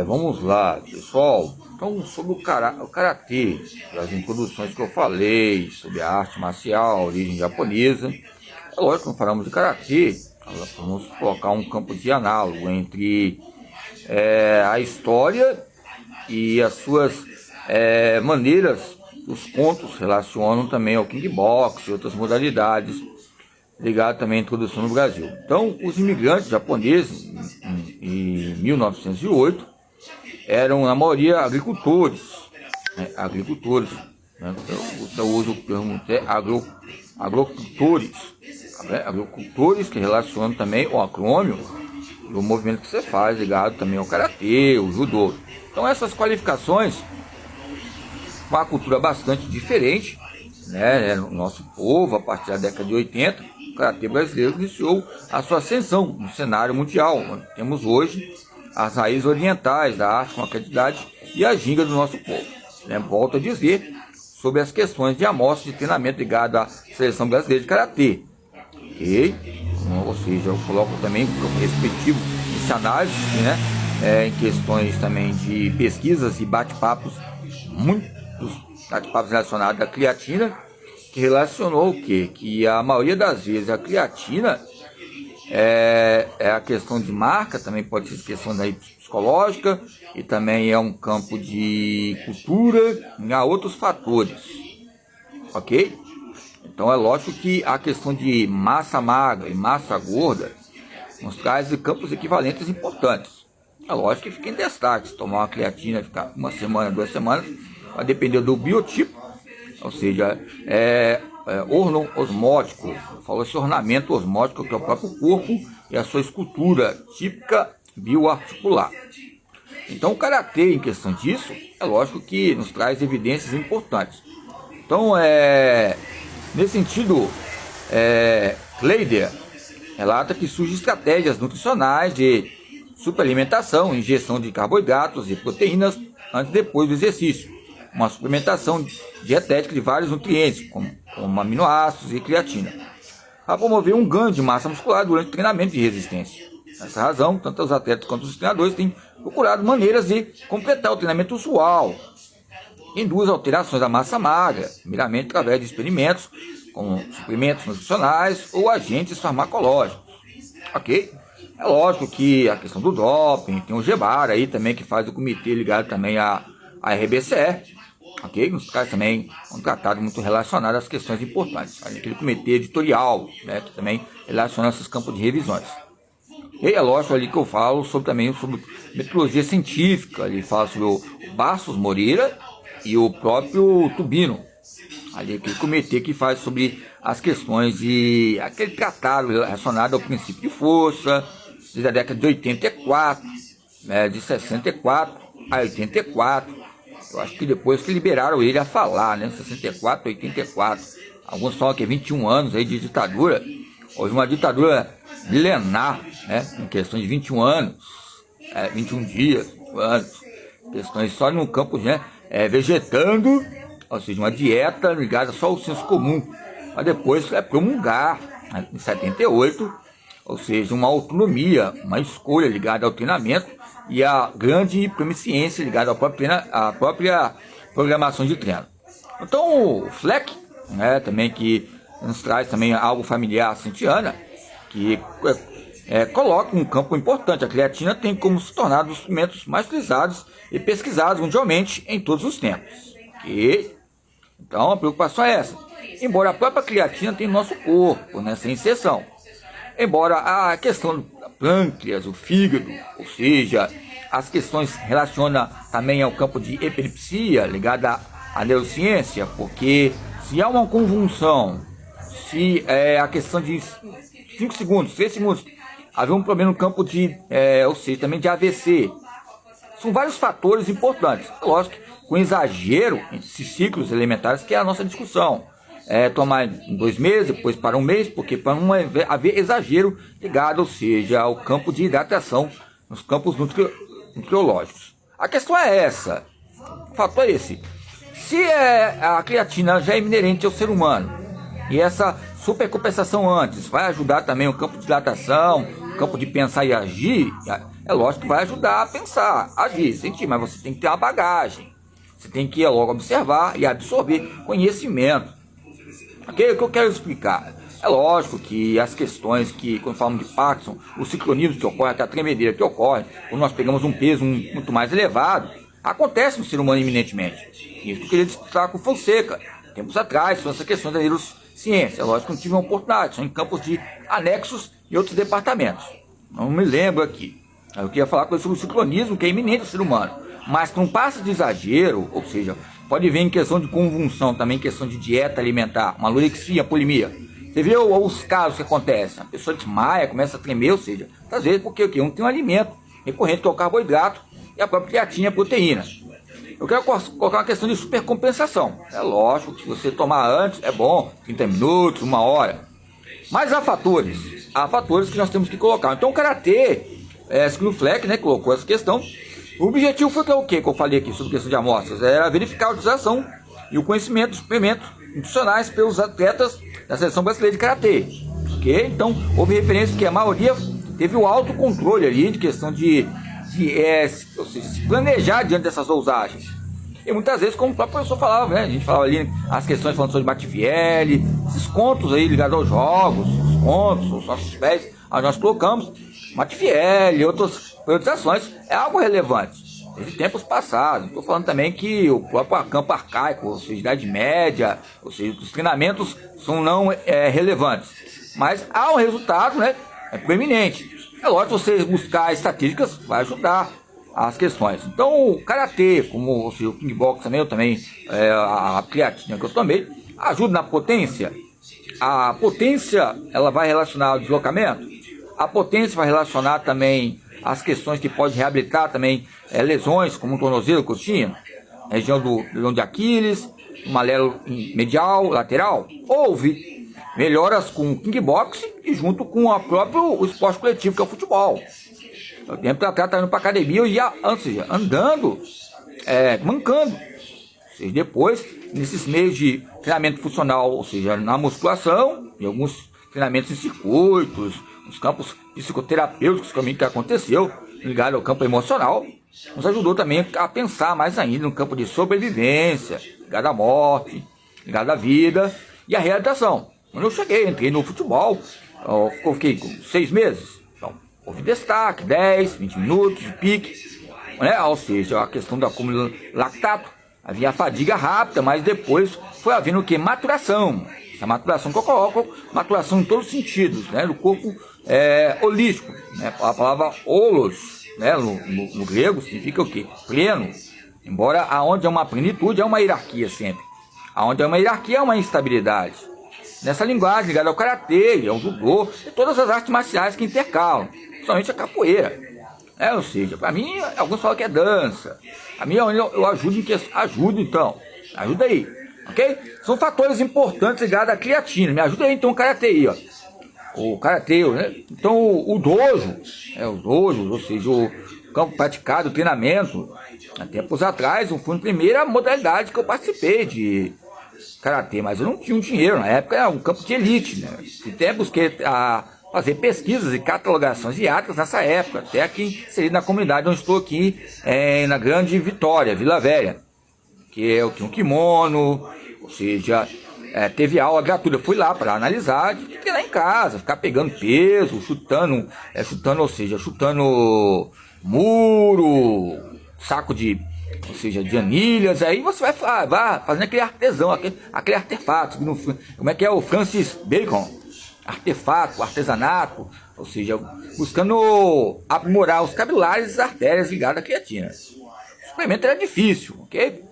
Vamos lá, pessoal. Então, sobre o karatê, as introduções que eu falei sobre a arte marcial, a origem japonesa. É lógico que quando falamos de karatê, vamos colocar um campo de análogo entre a história e as suas maneiras. Os contos relacionam também ao kickbox e outras modalidades ligadas também à introdução no Brasil. Então, os imigrantes japoneses, em 1908, eram, na maioria, agricultores. Agricultores. Né? Eu uso o termo agrocultores. Agricultores que relacionam também o acrônimo do movimento que você faz, ligado também ao karatê, ao judô. Então, essas qualificações, uma cultura bastante diferente, né? No nosso povo, a partir da década de 80, o karatê brasileiro iniciou a sua ascensão no cenário mundial, onde temos hoje as raízes orientais da arte com a quantidade e a ginga do nosso povo. Volto a dizer sobre as questões de amostra de treinamento ligado à seleção brasileira de karatê. Okay? Ou seja, eu coloco também o respectivo essa análise, né? Em questões também de pesquisas e bate-papos, muitos bate-papos relacionados à creatina, que relacionou o quê? Que a maioria das vezes a creatina é a questão de marca, também pode ser questão daí psicológica, e também é um campo de cultura, e há outros fatores, ok? Então é lógico que a questão de massa magra e massa gorda nos traz campos equivalentes importantes. É lógico que fica em destaque, se tomar uma creatina, ficar uma semana, 2 semanas, vai depender do biotipo, ou seja, osmótico, falou esse ornamento osmótico que é o próprio corpo e a sua escultura típica bioarticular. Então o karatê, em questão disso, é lógico que nos traz evidências importantes. Então, nesse sentido, Kleider relata que surgem estratégias nutricionais de superalimentação, ingestão de carboidratos e proteínas antes e depois do exercício, uma suplementação dietética de vários nutrientes, como aminoácidos e creatina, para promover um ganho de massa muscular durante o treinamento de resistência. Nessa razão, tanto os atletas quanto os treinadores têm procurado maneiras de completar o treinamento usual, em 2 alterações da massa magra, primeiramente através de experimentos com suplementos nutricionais ou agentes farmacológicos. Ok? É lógico que a questão do doping, tem o GEBAR aí também, que faz o comitê ligado também à RBCE, ok? Nos casos também um tratado muito relacionado às questões importantes. Aquele comitê editorial, né, que também relaciona esses campos de revisões. E é lógico ali que eu falo também sobre metodologia científica, ele fala sobre o Bastos Moreira e o próprio Tubino, ali aquele comitê que faz sobre as questões de aquele tratado relacionado ao princípio de força, desde a década de 84, né, de 64 a 84, eu acho que depois que liberaram ele a falar, né, 64, 84, alguns falam que é 21 anos aí de ditadura, houve uma ditadura milenar, né, em questão de 21 anos, 21 dias, anos, questões só no campo, né, vegetando, ou seja, uma dieta ligada só ao senso comum, mas depois promulgar, né, em 78, ou seja, uma autonomia, uma escolha ligada ao treinamento e a grande proficiência ligada à própria programação de treino. Então o Fleck, né, também que nos traz também algo familiar cintiana, que coloca um campo importante. A creatina tem como se tornar um dos instrumentos mais utilizados e pesquisados mundialmente em todos os tempos. Okay? Então a preocupação é essa. Embora a própria creatina tenha no nosso corpo, nessa inserção. Embora a questão do pâncreas, o fígado, ou seja, as questões relacionam também ao campo de epilepsia, ligada à neurociência, porque se há uma convulsão, se a questão de 5 segundos, 3 segundos, haver um problema no campo de, ou seja, também de AVC, são vários fatores importantes. Lógico, com exagero esses ciclos elementares, que é a nossa discussão. Tomar em 2 meses, depois para 1 mês, porque para não haver exagero ligado, ou seja, ao campo de hidratação, nos campos nutriológicos. A questão é essa, o fator é esse. Se a creatina já é inerente ao ser humano, e essa supercompensação antes vai ajudar também o campo de dilatação, o campo de pensar e agir, é lógico que vai ajudar a pensar, agir, sentir, mas você tem que ter uma bagagem. Você tem que logo observar e absorver conhecimento. Ok? O que eu quero explicar? É lógico que as questões que, quando falamos de Parkinson, o sincronismo que ocorre, a tremedeira que ocorre, quando nós pegamos um peso muito mais elevado, acontece no ser humano eminentemente. Isso que eu queria discutir com o Fonseca, tempos atrás, sobre essa questão da neurociência. É lógico que não tive uma oportunidade, são em campos de anexos e outros departamentos. Não me lembro aqui. Eu queria falar sobre o sincronismo, que é iminente do ser humano, mas que não passa de exagero, ou seja, pode ver em questão de convulsão, também em questão de dieta alimentar, uma anorexia, polimia. Você vê os casos que acontecem, a pessoa desmaia, começa a tremer, ou seja, às vezes porque não tem um alimento recorrente que é o carboidrato e a própria creatina, a proteína. Eu quero colocar uma questão de supercompensação. É lógico que se você tomar antes, é bom, 30 minutos, 1 hora. Mas há fatores que nós temos que colocar. Então o Karatê, Skill Fleck, né, colocou essa questão. O objetivo foi o que eu falei aqui sobre questão de amostras? Era verificar a utilização e o conhecimento dos suplementos nutricionais pelos atletas da seleção brasileira de Karatê. Okay? Então, houve referência que a maioria teve o autocontrole ali, de questão ou seja, se planejar diante dessas ousagens. E muitas vezes, como o próprio professor falava, né? A gente falava ali as questões falando sobre Bativielli, esses contos aí ligados aos jogos, os contos, os nossos pés, aí nós colocamos Bativielli, outras priorizações, é algo relevante. Desde tempos passados. Estou falando também que o próprio campo arcaico, ou seja, Idade Média, ou seja, os treinamentos são não relevantes. Mas há um resultado, né? É proeminente. É lógico que você buscar estatísticas vai ajudar as questões. Então, o Karatê, como o Kickbox também, a creatina que eu tomei, ajuda na potência. A potência, ela vai relacionar ao deslocamento. A potência vai relacionar também as questões que pode reabilitar também lesões, como um tornozelo que eu tinha, região do de Aquiles, malelo medial, lateral. Houve melhoras com o kickbox e junto com o esporte coletivo, que é o futebol. O tempo atrás estava indo para academia, eu ia andando, mancando. Ou seja, depois, nesses meios de treinamento funcional, ou seja, na musculação, e alguns treinamentos em circuitos, os campos psicoterapêuticos, que aconteceu, ligado ao campo emocional, nos ajudou também a pensar mais ainda no campo de sobrevivência, ligado à morte, ligado à vida e à realização. Quando eu cheguei, entrei no futebol, eu fiquei com 6 meses, então houve destaque, 10, 20 minutos de pique, né? Ou seja, a questão do acúmulo lactato, havia a fadiga rápida, mas depois foi havendo o que? Maturação. A maturação que eu coloco, maturação em todos os sentidos, né? Do corpo holístico, né? A palavra holos, né? No grego significa o quê? Pleno. Embora aonde é uma plenitude, é uma hierarquia sempre. Aonde é uma hierarquia, é uma instabilidade. Nessa linguagem ligada ao karatê, ao judô, e todas as artes marciais que intercalam, principalmente a capoeira. Ou seja, para mim, alguns falam que é dança. A mim, eu ajudo então. Ajuda aí. Ok? São fatores importantes ligados à creatina. Me ajuda aí então o karatê aí, ó. O karatê, né? Então o dojo, os dojos, ou seja, o campo praticado, o treinamento. Há tempos atrás, eu fui na primeira modalidade que eu participei de karatê, mas eu não tinha um dinheiro. Na época era um campo de elite, né? Até busquei fazer pesquisas e catalogações de atletas nessa época, até aqui inserido na comunidade onde estou aqui, na Grande Vitória, Vila Velha. Que eu tinha um kimono, ou seja, teve aula gratuita. Eu fui lá para analisar, de treinar em casa, ficar pegando peso, chutando, ou seja, chutando muro, saco de anilhas. Aí você vai fazendo aquele artesão, aquele artefato, como é que é o Francis Bacon? Artefato, artesanato, ou seja, buscando aprimorar os capilares e as artérias ligadas à creatina. O suplemento era difícil, ok?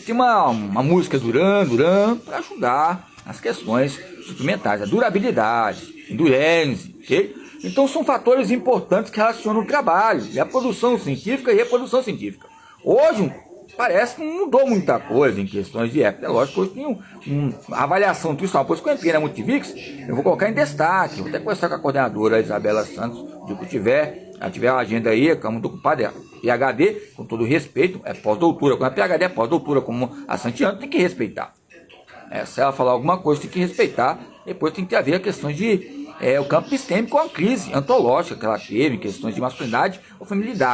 Tem uma música Duran para ajudar nas questões suplementares, a durabilidade, endurance, ok? Então são fatores importantes que relacionam o trabalho e a produção científica e reprodução científica. Hoje parece que não mudou muita coisa em questões de época. É lógico que hoje tem uma avaliação nutricional. Depois que eu entrei na Multivix, eu vou colocar em destaque. Vou até conversar com a coordenadora Isabela Santos, de que ela tiver a agenda aí, que é muito ocupada, é PhD, com todo respeito, é pós-doutora. Quando a PhD é pós-doutora, como a Santiano, tem que respeitar. Se ela falar alguma coisa, tem que respeitar. Depois tem que haver questões de o campo epistêmico é uma crise antológica que ela teve em questões de masculinidade ou feminilidade.